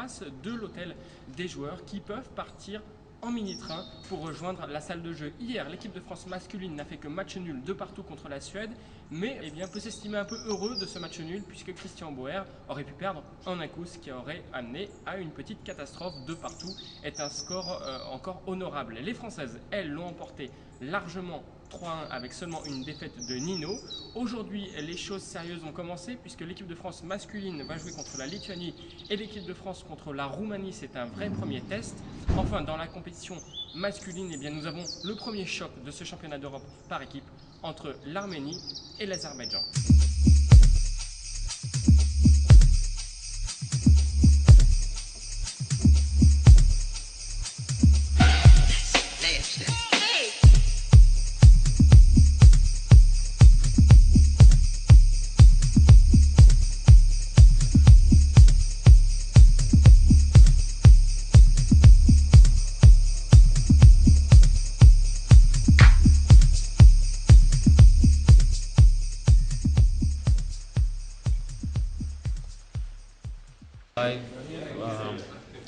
terrasse de l'hôtel des joueurs qui peuvent partir en mini-train pour rejoindre la salle de jeu. Hier, l'équipe de France masculine n'a fait que match nul de partout contre la Suède, mais peut s'estimer un peu heureux de ce match nul puisque Christian Bauer aurait pu perdre en un coup, ce qui aurait amené à une petite catastrophe de partout. Est un score encore honorable. Les Françaises, elles, l'ont emporté largement 3-1 avec seulement une défaite de Nino. Aujourd'hui, les choses sérieuses ont commencé puisque l'équipe de France masculine va jouer contre la Lituanie et l'équipe de France contre la Roumanie. C'est un vrai premier test. Enfin, dans la compétition masculine, nous avons le premier choc de ce championnat d'Europe par équipe entre l'Arménie et l'Azerbaïdjan.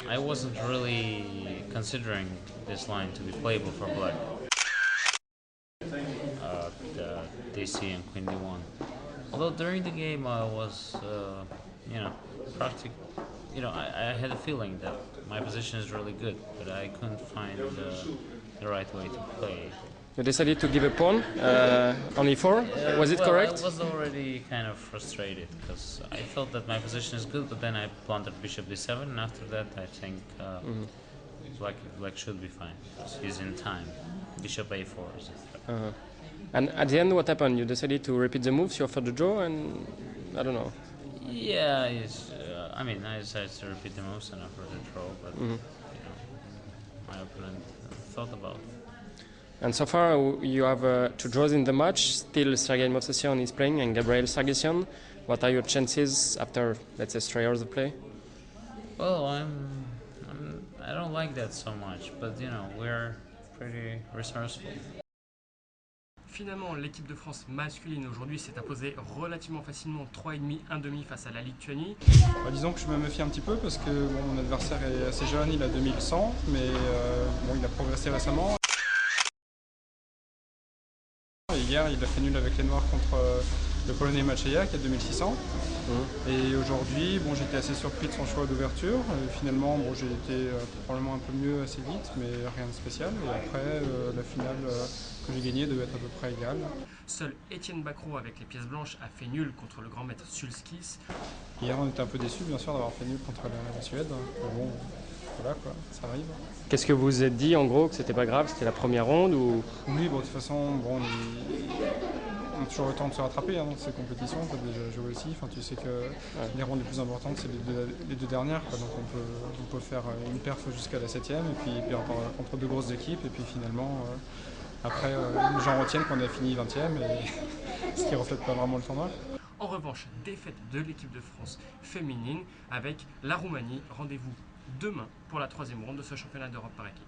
I wasn't really considering this line to be playable for black. The DC and Queen D1. Although during the game I was, I had a feeling that my position is really good, but I couldn't find the right way to play. You decided to give a pawn on e4. Was it correct? I was already kind of frustrated because I felt that my position is good, but then I planted bishop d7, and after that I think black should be fine because he's in time. Bishop a4 is a threat. And at the end, what happened? You decided to repeat the moves, you offered the draw, and I don't know. Yeah, I decided to repeat the moves and offer the draw, but my opponent thought about it. And so far, you have 2 draws in the match. Still, Sergei Movsesyan is playing and Gabriel Sargsyan. What are your chances after, let's say, 3 hours of play? Well, I don't like that so much, but we're pretty resourceful. Finalement, l'équipe de France masculine aujourd'hui s'est imposée relativement facilement 3,5, 1,5 face à la Lituanie. Disons que je me méfie un petit peu parce que mon adversaire est assez jeune, il a 2100, mais il a progressé récemment. Hier, il a fait nul avec les Noirs contre le Polonais Macheya qui a 2600. Et aujourd'hui, j'étais assez surpris de son choix d'ouverture. Finalement, j'ai été probablement un peu mieux assez vite, mais rien de spécial. Et après, la finale que j'ai gagnée devait être à peu près égale. Seul Étienne Bacrot, avec les pièces blanches, a fait nul contre le grand maître Sulskis. Hier, on était un peu déçus, bien sûr, d'avoir fait nul contre la Suède. Mais bon, voilà quoi, ça arrive. Qu'est-ce que vous vous êtes dit en gros, que c'était pas grave, c'était la première ronde ou... Oui, de toute façon, on a toujours le temps de se rattraper dans ces compétitions, tu as déjà joué aussi, tu sais que les rondes les plus importantes c'est les deux dernières, quoi. Donc on peut faire une perf jusqu'à la 7ème et puis contre 2 grosses équipes et puis finalement après les gens retiennent qu'on a fini 20ème et ce qui reflète pas vraiment le tournoi. En revanche, défaite de l'équipe de France féminine avec la Roumanie. Rendez-vous demain pour la 3e ronde de ce championnat d'Europe par équipe.